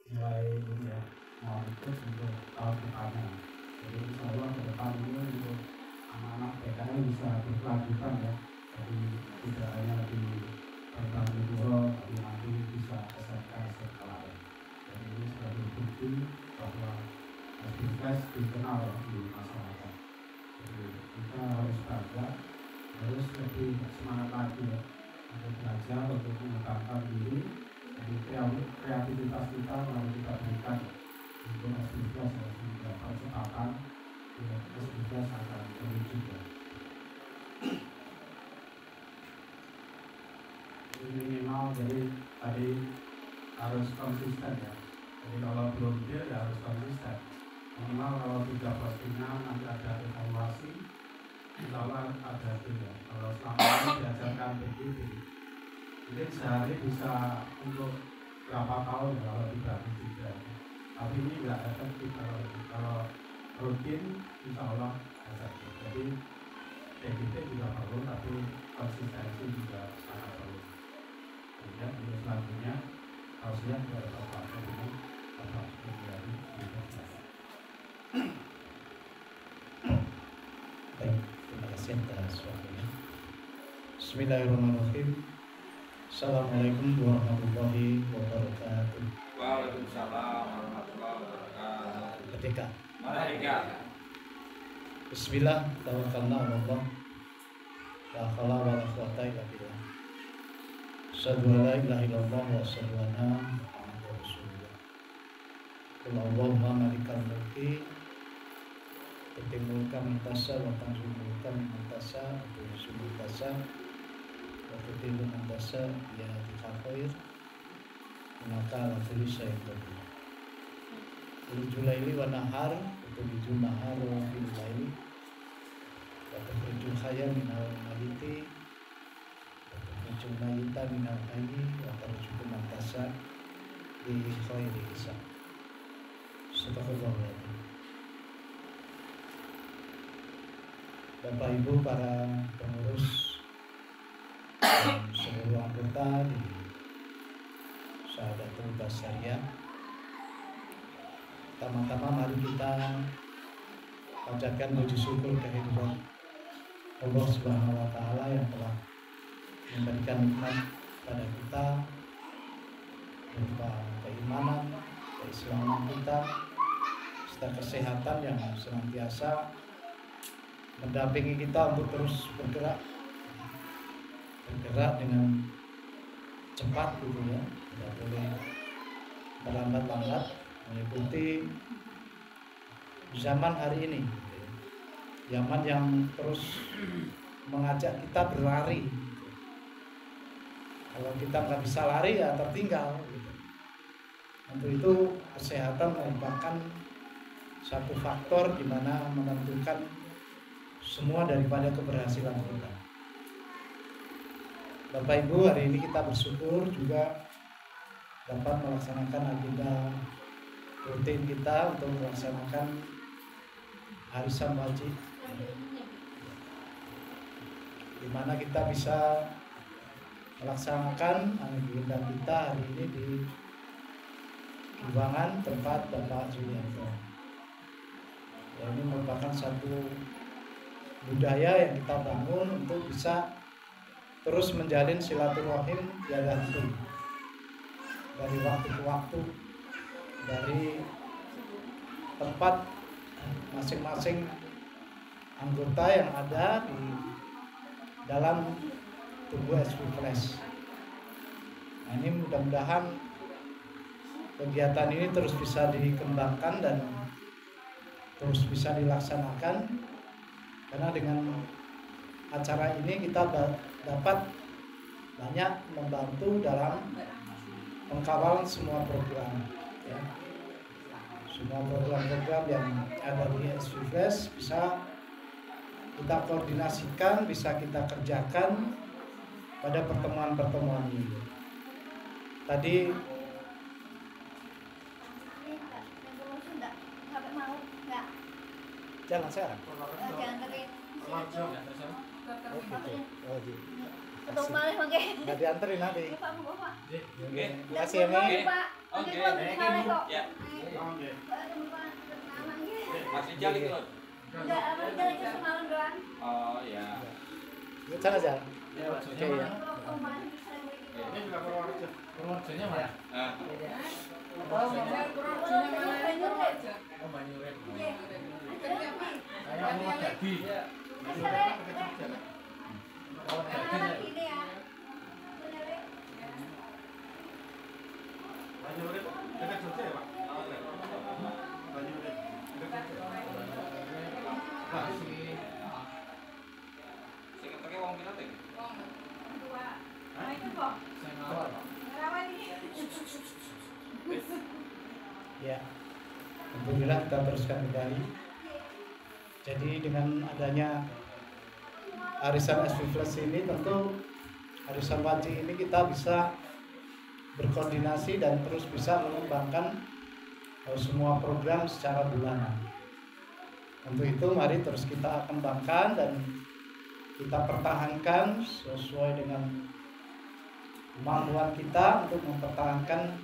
mulai ini ya, mau ikut untuk tahun depannya. Jadi insya Allah ke depan ini untuk anak-anak TKI bisa berkelanjutan ya. Jadi tidak hanya di Pertama Duro, tapi nanti bisa SMK setelah. Dan ini sebagai bukti bahwa Asbinkas dikenal ya di masyarakat. Jadi kita harus bangga, harus lebih semangat lagi ya untuk belajar, untuk mengembangkan diri. Jadi kreativitas kita harus kita berikan untuk Asbinkas harus mendapat percepatan, Asbinkas akan terwujud ya. Minimal jadi tadi harus konsisten ya. Jadi kalau belum deal ya harus konsisten. Minimal kalau 3 postingan nanti ada evaluasi, insya Allah ada deal ya. Kalau selama ini diajarkan begitu, mungkin sehari bisa untuk berapa tahun ya kalau dibagi 3. Tapi ini nggak efektif kalau rutin, insya Allah efektif. Jadi PGT juga perlu, tapi konsistensi juga sangat perlu. Kemudian untuk selanjutnya harusnya kepada Bapak Gubernur Bapak Suryadi Investasi. Baik, terima kasih atas waktunya. Bismillahirrahmanirrahim. Assalamualaikum warahmatullahi wabarakatuh. Waalaikumsalam warahmatullahi wabarakatuh. Merdeka. Merdeka. Bismillah, tawakkalna 'ala Allah. La haula wala quwwata illa billah. Asyhadu an la ilaha illallah wa asyhadu anna Muhammadar Rasulullah. Qul Allahumma malikal mulki tu'til mulka man tasha wa tanzilul mulka mimman tasha wa tu'izzu man tasha wa tudhillu man tasha bi yadikal khair innaka ala kulli syai'in qadir. Tulijul laili wa nahar tulijul nahar wa fil laili wa tukhrijul hayya minal mayyiti tukhrijul mayyita minal hayyi wa tarzuqu man tasha bi khairi hisab. Astagfirullahaladzim. Bapak Ibu para pengurus dan seluruh anggota di Sahadatul Basariyah, pertama-tama mari kita panjatkan puji syukur kehadiran Allah Subhanahu wa Ta'ala yang telah memberikan nikmat pada kita berupa keimanan, keislaman kita, serta kesehatan yang senantiasa mendampingi kita untuk terus bergerak dengan cepat gitu ya, tidak boleh terlambat-lambat mengikuti zaman hari ini, zaman yang terus mengajak kita berlari. Kalau kita nggak bisa lari ya tertinggal gitu. Untuk itu kesehatan merupakan satu faktor di mana menentukan semua daripada keberhasilan kita. Bapak Ibu, hari ini kita bersyukur juga dapat melaksanakan agenda rutin kita untuk melaksanakan arisan wajib, di mana kita bisa melaksanakan agenda kita hari ini di Kembangan tempat Bapak Julianto. Ya, ini merupakan satu budaya yang kita bangun untuk bisa terus menjalin silaturahim tiada henti dari waktu ke waktu, dari tempat masing-masing anggota yang ada di dalam tubuh SW Flash. Nah, ini mudah-mudahan kegiatan ini terus bisa dikembangkan dan terus bisa dilaksanakan, karena dengan acara ini kita dapat banyak membantu dalam mengkawal semua program ya. Semua program-program yang ada di SW Flash bisa kita koordinasikan, bisa kita kerjakan pada pertemuan-pertemuan ini. Tadi jangan sekarang. Ketemu malih mangke. Nggak dianterin nanti. Bapak mau Bapak. Oke. Makasih ya, Mi. Pak. Oke. Oke, malih kok. Ya. Oke. Masih jali kalau. Enggak, apa jalan semalam doang. Oh ya. Sana aja. Ya, Oke ya. ini juga Purworejo. Purworejonya mana? Nah, Oh, Banyuret. Saya mau jadi. Oh, jadi. Banyurit dekat Jogja ya, Pak? Banyurit dekat Jogja. Kasih. sing keteke wong pira teh? Saya ngawal, Pak. Ya. Alhamdulillah kita teruskan kembali. Jadi dengan adanya arisan SV Flash ini tentu arisan wajib ini kita bisa berkoordinasi dan terus bisa mengembangkan semua program secara bulanan. Untuk itu mari terus kita kembangkan dan kita pertahankan sesuai dengan kemampuan kita untuk mempertahankan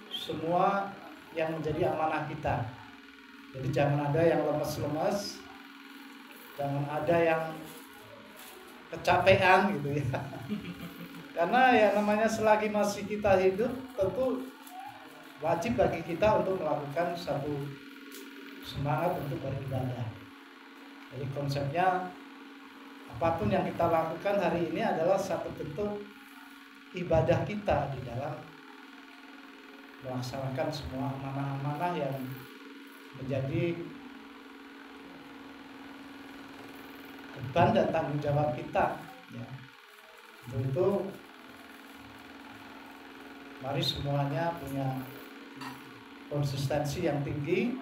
semua yang menjadi amanah kita. Jadi jangan ada yang lemes-lemes, jangan ada yang kecapean gitu ya. Karena ya namanya selagi masih kita hidup tentu wajib bagi kita untuk melakukan satu semangat untuk beribadah. Jadi konsepnya apapun yang kita lakukan hari ini adalah satu bentuk ibadah kita di dalam melaksanakan semua amanah-amanah yang menjadi beban dan tanggung jawab kita ya. Untuk itu mari semuanya punya konsistensi yang tinggi,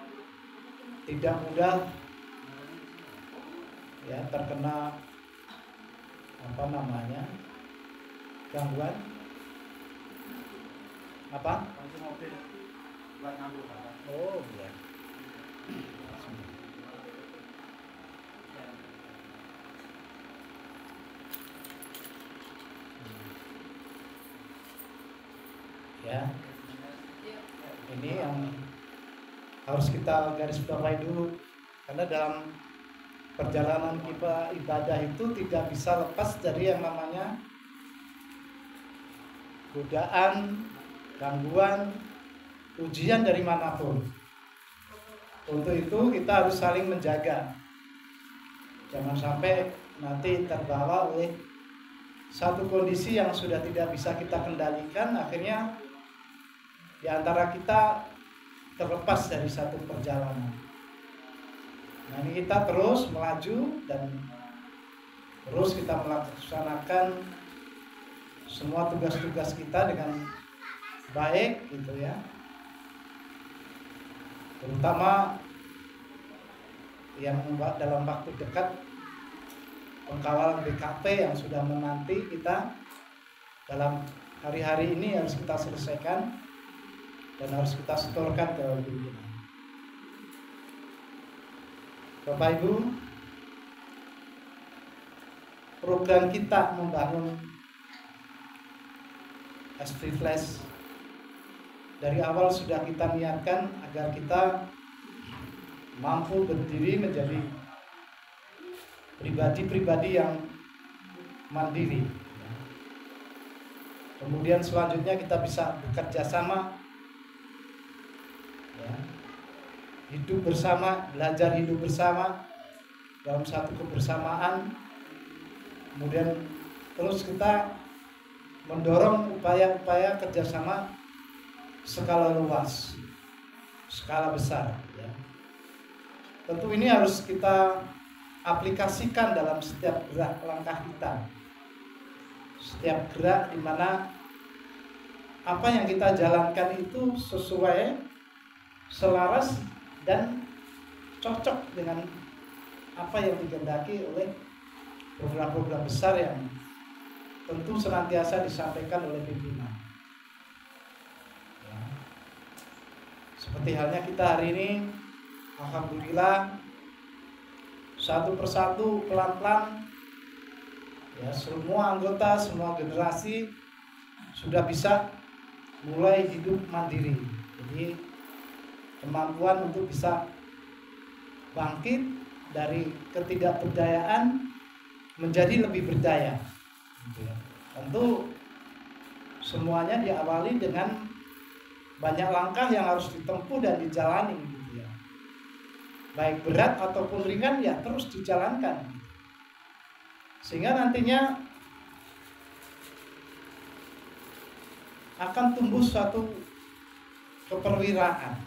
tidak mudah ya terkena gangguan Kunci mobil buat nganggur, Pak. oh ya. Ya, ini yang harus kita garis bawahi dulu, karena dalam perjalanan kita ibadah itu tidak bisa lepas dari yang namanya godaan, gangguan, ujian dari manapun. Untuk itu kita harus saling menjaga, jangan sampai nanti terbawa oleh satu kondisi yang sudah tidak bisa kita kendalikan, akhirnya di antara kita terlepas dari satu perjalanan. Nah, ini kita terus melaju dan terus kita melaksanakan semua tugas-tugas kita dengan baik gitu ya. Terutama yang dalam waktu dekat pengkawalan BKP yang sudah menanti kita dalam hari-hari ini harus kita selesaikan dan harus kita setorkan ke pimpinan. Bapak Ibu, program kita membangun SV Flash dari awal sudah kita niatkan agar kita mampu berdiri menjadi pribadi-pribadi yang mandiri. Kemudian selanjutnya kita bisa bekerja sama, ya, hidup bersama, belajar hidup bersama dalam satu kebersamaan. Kemudian terus kita mendorong upaya-upaya kerjasama skala luas, skala besar. Ya. Tentu ini harus kita aplikasikan dalam setiap gerak langkah kita. Setiap gerak di mana apa yang kita jalankan itu sesuai, selaras dan cocok dengan apa yang dikehendaki oleh program-program besar yang tentu senantiasa disampaikan oleh pimpinan. Ya. Seperti halnya kita hari ini, alhamdulillah satu persatu pelan-pelan Ya, semua anggota, semua generasi sudah bisa mulai hidup mandiri. Jadi kemampuan untuk bisa bangkit dari ketidakberdayaan menjadi lebih berdaya. Gitu ya. Tentu semuanya diawali dengan banyak langkah yang harus ditempuh dan dijalani, gitu ya. Baik berat ataupun ringan ya terus dijalankan. Sehingga nantinya akan tumbuh suatu keperwiraan.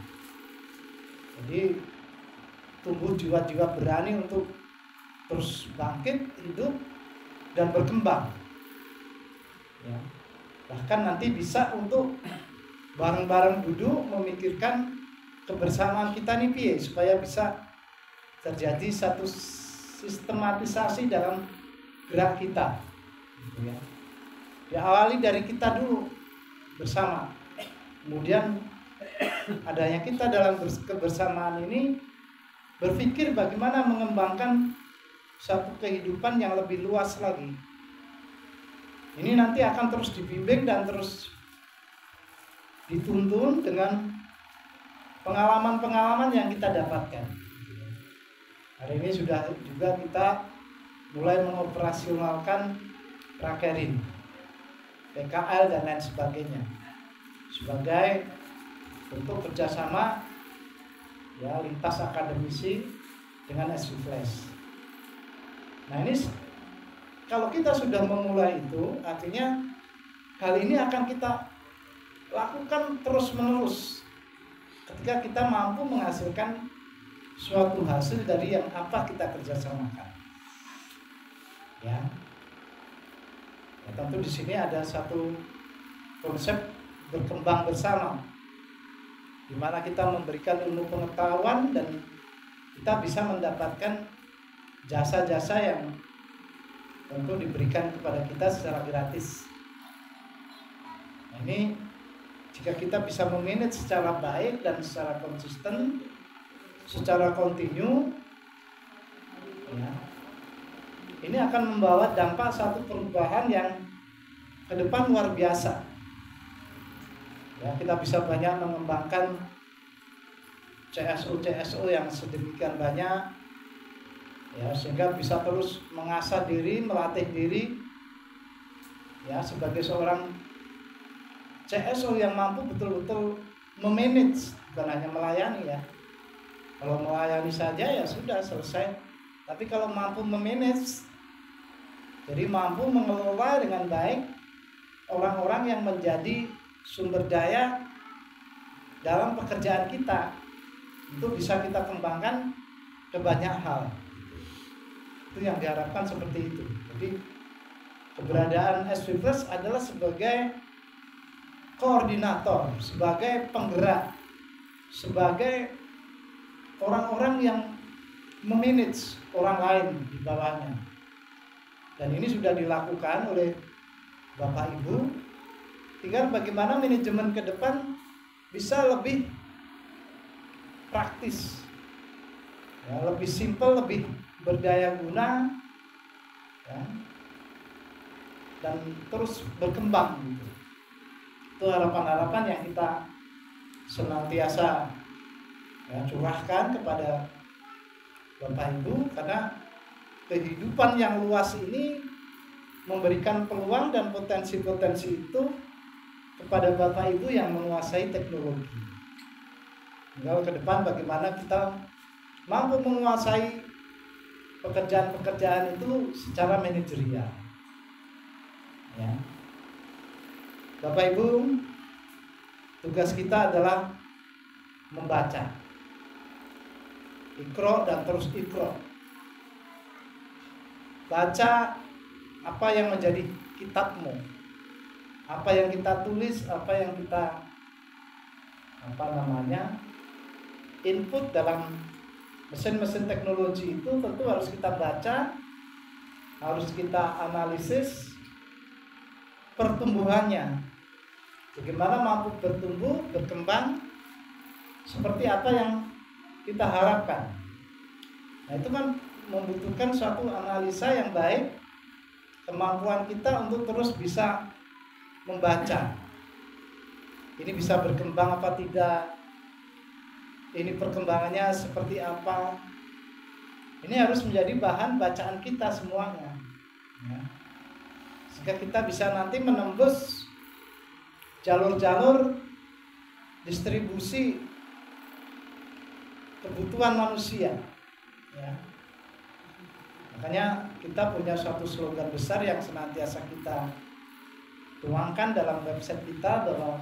Jadi tumbuh jiwa-jiwa berani untuk terus bangkit, hidup, dan berkembang. Ya. Bahkan nanti bisa untuk bareng-bareng duduk memikirkan kebersamaan kita nih piye supaya bisa terjadi satu sistematisasi dalam gerak kita. Gitu ya. Diawali dari kita dulu bersama. Kemudian adanya kita dalam kebersamaan ini berpikir bagaimana mengembangkan satu kehidupan yang lebih luas lagi. Ini nanti akan terus dibimbing dan terus dituntun dengan pengalaman-pengalaman yang kita dapatkan. Hari ini sudah juga kita mulai mengoperasionalkan Prakerin, PKL dan lain sebagainya sebagai bentuk kerjasama ya lintas akademisi dengan SV Flash. Nah ini kalau kita sudah memulai itu, artinya hal ini akan kita lakukan terus menerus ketika kita mampu menghasilkan suatu hasil dari yang apa kita kerjasamakan. Ya tentu di sini ada satu konsep berkembang bersama, di mana kita memberikan ilmu pengetahuan dan kita bisa mendapatkan jasa-jasa yang tentu diberikan kepada kita secara gratis. Nah, ini jika kita bisa memanage secara baik dan secara konsisten, secara kontinu, ya, ini akan membawa dampak satu perubahan yang ke depan luar biasa. Ya, kita bisa banyak mengembangkan CSO yang sedemikian banyak, ya, sehingga bisa terus mengasah diri, melatih diri, ya, sebagai seorang CSO yang mampu betul-betul memanage, bukan hanya melayani ya. Kalau melayani saja ya sudah selesai. Tapi kalau mampu memanage, jadi mampu mengelola dengan baik orang-orang yang menjadi sumber daya dalam pekerjaan kita, itu bisa kita kembangkan ke banyak hal. Itu yang diharapkan seperti itu. Jadi keberadaan SV Plus adalah sebagai koordinator, sebagai penggerak, sebagai orang-orang yang memanage orang lain di bawahnya. Dan ini sudah dilakukan oleh Bapak Ibu. Tinggal bagaimana manajemen ke depan bisa lebih praktis, ya, lebih simpel, lebih berdaya guna, ya, dan terus berkembang. Gitu. Itu harapan-harapan yang kita senantiasa ya, curahkan kepada Bapak Ibu, karena kehidupan yang luas ini memberikan peluang dan potensi-potensi itu kepada Bapak Ibu yang menguasai teknologi. Tinggal ke depan bagaimana kita mampu menguasai pekerjaan-pekerjaan itu secara manajerial. Ya. Bapak Ibu, tugas kita adalah membaca. Iqra dan terus Iqra. Baca apa yang menjadi kitabmu, apa yang kita tulis, apa yang kita input dalam mesin-mesin teknologi itu tentu harus kita baca, harus kita analisis pertumbuhannya, bagaimana mampu bertumbuh, berkembang, seperti apa yang kita harapkan. Nah itu kan membutuhkan suatu analisa yang baik kemampuan kita untuk terus bisa membaca. Ini bisa berkembang apa tidak? Ini perkembangannya seperti apa? Ini harus menjadi bahan bacaan kita semuanya, ya. Sehingga kita bisa nanti menembus jalur-jalur distribusi kebutuhan manusia, ya. Makanya kita punya suatu slogan besar yang senantiasa kita tuangkan dalam website kita, bahwa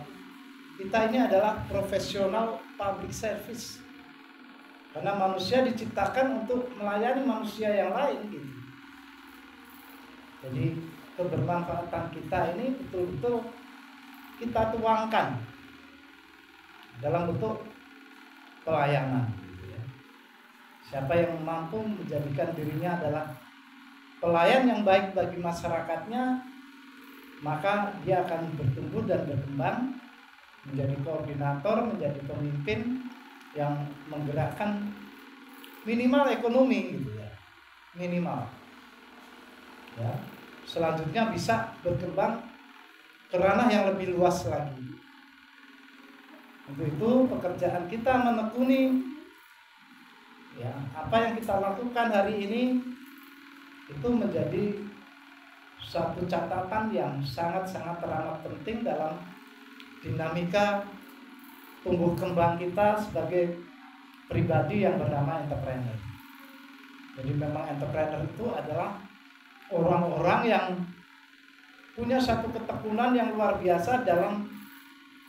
kita ini adalah profesional public service. Karena manusia diciptakan untuk melayani manusia yang lain gitu. Jadi kebermanfaatan kita ini betul-betul kita tuangkan dalam bentuk pelayanan gitu ya. Siapa yang mampu menjadikan dirinya adalah pelayan yang baik bagi masyarakatnya, maka dia akan bertumbuh dan berkembang menjadi koordinator, menjadi pemimpin yang menggerakkan minimal ekonomi gitu ya, minimal ya. Selanjutnya bisa berkembang ke ranah yang lebih luas lagi. Untuk itu pekerjaan kita menekuni ya, apa yang kita lakukan hari ini itu menjadi satu catatan yang sangat-sangat teramat penting dalam dinamika tumbuh kembang kita sebagai pribadi yang bernama entrepreneur. Jadi memang entrepreneur itu adalah orang-orang yang punya satu ketekunan yang luar biasa dalam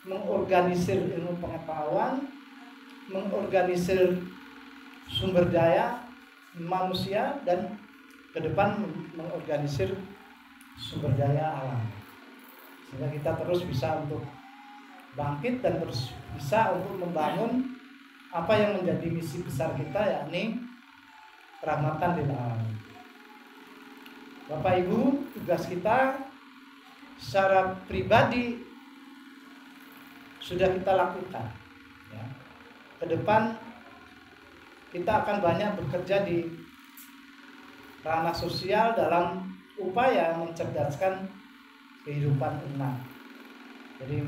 mengorganisir ilmu pengetahuan, mengorganisir sumber daya manusia, dan ke depan mengorganisir sumber daya alam. Sehingga kita terus bisa untuk bangkit dan terus bisa untuk membangun apa yang menjadi misi besar kita, yakni rahmatan lil alamin. Bapak Ibu, tugas kita secara pribadi sudah kita lakukan ya. Ke depan kita akan banyak bekerja di ranah sosial dalam upaya mencerdaskan kehidupan umat. Jadi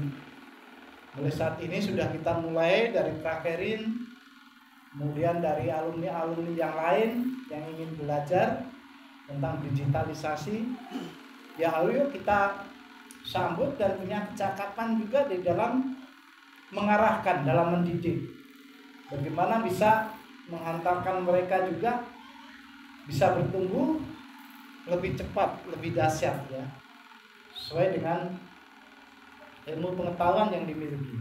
mulai saat ini sudah kita mulai dari prakerin, kemudian dari alumni-alumni yang lain yang ingin belajar tentang digitalisasi. Ya ayo kita sambut dan punya kecakapan juga di dalam mengarahkan, dalam mendidik. Bagaimana bisa menghantarkan mereka juga bisa bertumbuh lebih cepat, lebih dahsyat ya, sesuai dengan ilmu pengetahuan yang dimiliki.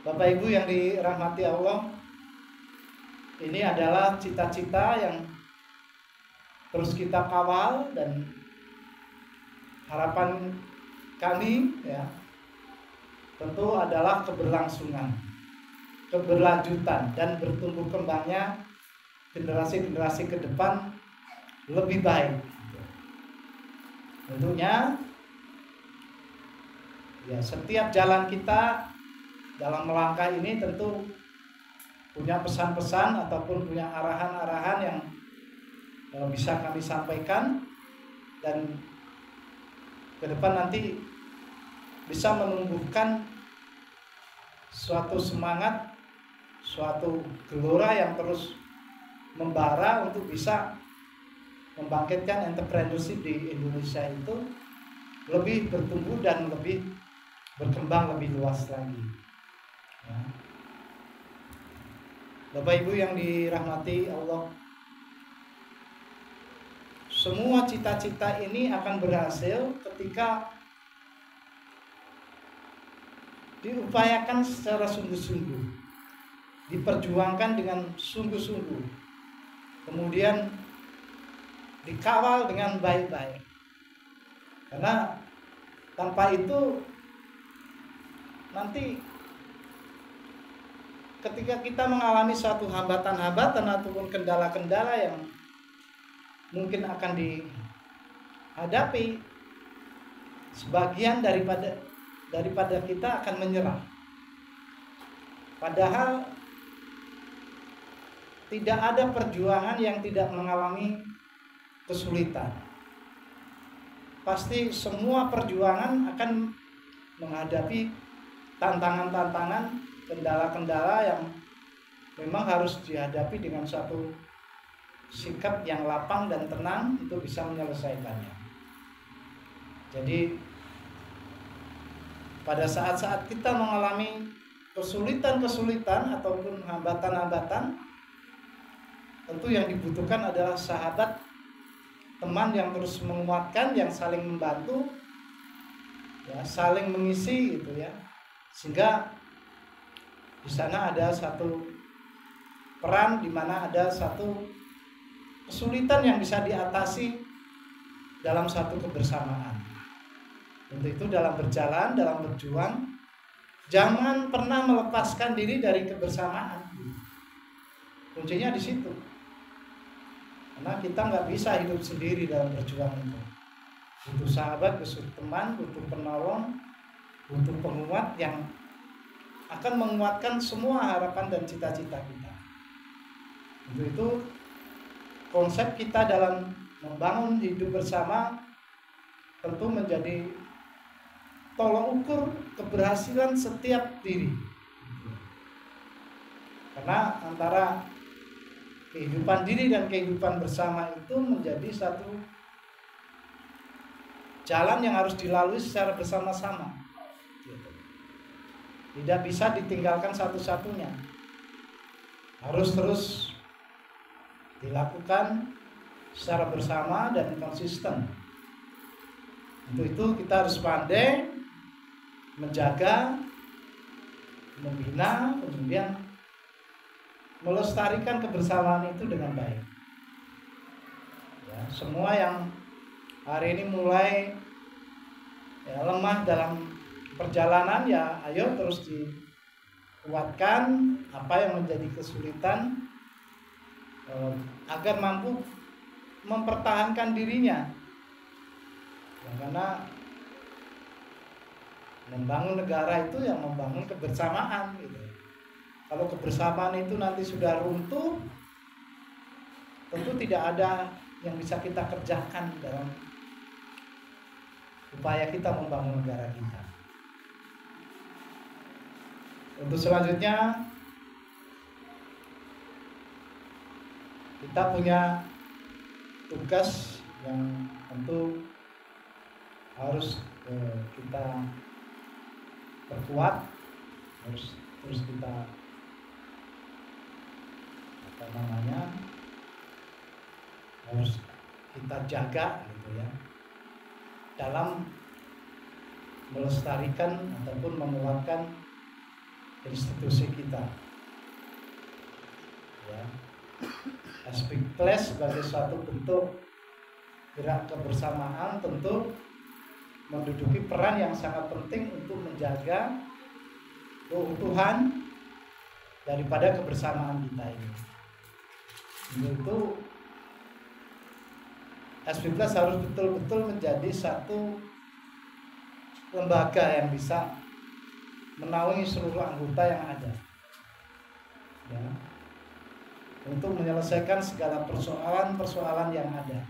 Bapak Ibu yang dirahmati Allah, ini adalah cita-cita yang terus kita kawal, dan harapan kami ya tentu adalah keberlangsungan, keberlanjutan, dan bertumbuh kembangnya generasi-generasi ke depan lebih baik. Tentunya ya setiap jalan kita dalam melangkah ini tentu punya pesan-pesan ataupun punya arahan-arahan yang bisa kami sampaikan, dan ke depan nanti bisa menumbuhkan suatu semangat, suatu gelora yang terus membara untuk bisa membangkitkan entrepreneurship di Indonesia itu lebih bertumbuh dan lebih berkembang lebih luas lagi ya. Bapak Ibu yang dirahmati Allah, semua cita-cita ini akan berhasil ketika diupayakan secara sungguh-sungguh, diperjuangkan dengan sungguh-sungguh, kemudian dikawal dengan baik-baik. Karena tanpa itu nanti ketika kita mengalami suatu hambatan-hambatan ataupun kendala-kendala yang mungkin akan dihadapi, sebagian daripada kita akan menyerah. Padahal tidak ada perjuangan yang tidak mengalami kesulitan. Pasti semua perjuangan akan menghadapi tantangan-tantangan, kendala-kendala yang memang harus dihadapi dengan satu sikap yang lapang dan tenang untuk bisa menyelesaikannya. Jadi pada saat-saat kita mengalami kesulitan-kesulitan ataupun hambatan-hambatan, tentu yang dibutuhkan adalah sahabat, teman yang terus menguatkan, yang saling membantu, ya, saling mengisi gitu ya, sehingga di sana ada satu peran di mana ada satu kesulitan yang bisa diatasi dalam satu kebersamaan. Untuk itu dalam berjalan, dalam berjuang, jangan pernah melepaskan diri dari kebersamaan. Kuncinya di situ. Karena kita nggak bisa hidup sendiri dalam berjuang itu. Butuh sahabat, butuh teman, butuh penolong, butuh penguat yang akan menguatkan semua harapan dan cita-cita kita. Untuk itu konsep kita dalam membangun hidup bersama tentu menjadi tolok ukur keberhasilan setiap diri. Karena antara kehidupan diri dan kehidupan bersama itu menjadi satu jalan yang harus dilalui secara bersama-sama. Tidak bisa ditinggalkan satu-satunya. Harus terus dilakukan secara bersama dan konsisten. Untuk itu kita harus pandai menjaga, membina, kemudian melestarikan kebersamaan itu dengan baik. Ya, semua yang hari ini mulai ya, lemah dalam perjalanan, ya ayo terus dikuatkan apa yang menjadi kesulitan agar mampu mempertahankan dirinya. Ya, karena membangun negara itu yang membangun kebersamaan gitu. Kalau kebersamaan itu nanti sudah runtuh, tentu tidak ada yang bisa kita kerjakan dalam upaya kita membangun negara kita. Untuk selanjutnya, kita punya tugas yang tentu harus kita perkuat, harus terus kita harus kita jaga gitu ya, dalam melestarikan ataupun menguatkan institusi kita ya. Aspek sebagai suatu bentuk gerak kebersamaan tentu menduduki peran yang sangat penting untuk menjaga keutuhan daripada kebersamaan kita ini. Itu S15 harus betul-betul menjadi satu lembaga yang bisa menaungi seluruh anggota yang ada ya, untuk menyelesaikan segala persoalan-persoalan yang ada.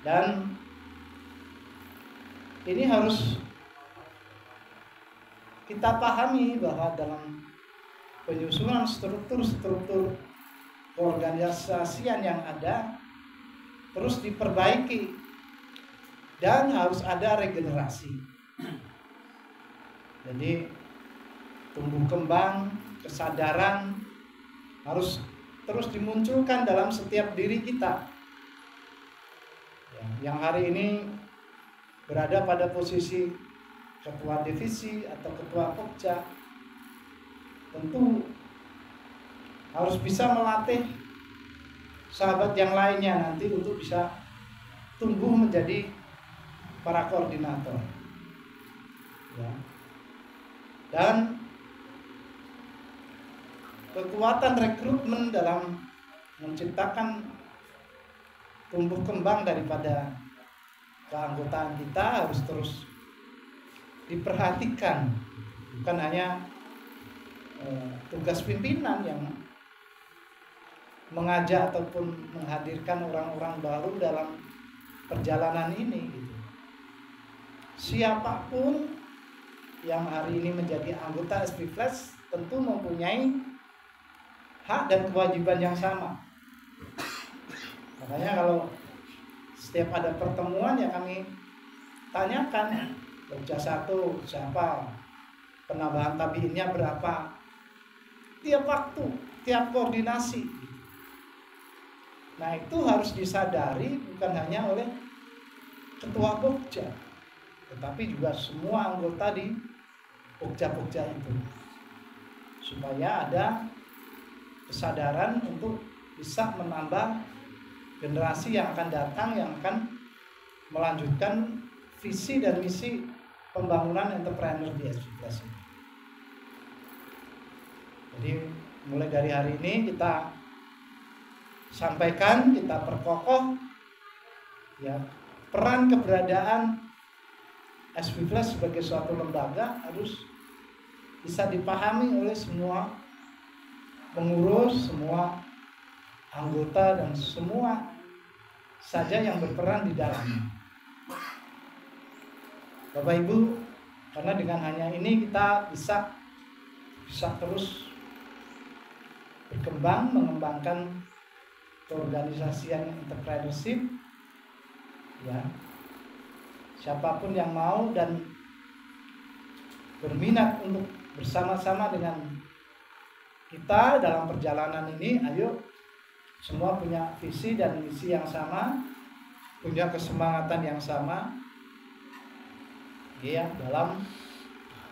Dan ini harus kita pahami bahwa dalam penyusunan struktur-struktur keorganisasian yang ada terus diperbaiki dan harus ada regenerasi. Jadi tumbuh kembang, kesadaran harus terus dimunculkan dalam setiap diri kita. Yang hari ini berada pada posisi ketua divisi atau ketua pokja, tentu harus bisa melatih sahabat yang lainnya nanti untuk bisa tumbuh menjadi para koordinator ya. Dan kekuatan rekrutmen dalam menciptakan tumbuh kembang daripada keanggotaan kita harus terus diperhatikan, bukan hanya tugas pimpinan yang mengajak ataupun menghadirkan orang-orang baru dalam perjalanan ini gitu. Siapapun yang hari ini menjadi anggota SP Flash tentu mempunyai hak dan kewajiban yang sama. Makanya kalau setiap ada pertemuan ya kami tanyakan, Pokja 1 siapa, penambahan tabiinnya berapa, tiap waktu, tiap koordinasi. Nah itu harus disadari bukan hanya oleh ketua Pokja, tetapi juga semua anggota di Pokja-Pokja itu, supaya ada kesadaran untuk bisa menambah generasi yang akan datang yang akan melanjutkan visi dan misi pembangunan entrepreneur di SPFlash ini. Jadi mulai dari hari ini kita sampaikan, kita perkokoh ya peran keberadaan SPFlash sebagai suatu lembaga harus bisa dipahami oleh semua pengurus, semua anggota dan semua saja yang berperan di dalamnya. Bapak Ibu, karena dengan hanya ini kita bisa terus berkembang, mengembangkan keorganisasian entrepreneurship ya. Siapapun yang mau dan berminat untuk bersama-sama dengan kita dalam perjalanan ini, ayo semua punya visi dan misi yang sama, punya kesemangatan yang sama ya dalam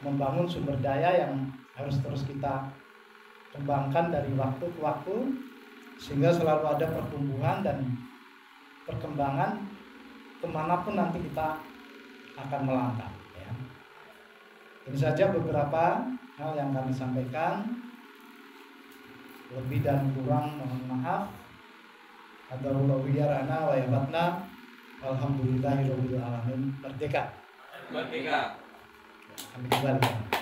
membangun sumber daya yang harus terus kita kembangkan dari waktu ke waktu sehingga selalu ada pertumbuhan dan perkembangan kemanapun nanti kita akan melangkah ya. Ini saja beberapa hal yang kami sampaikan. Lebih dan kurang mohon maaf. Hadarullahu yarana wa yabatna. Alhamdulillahirabbil alamin. Merdeka. Merdeka. Kami kembali.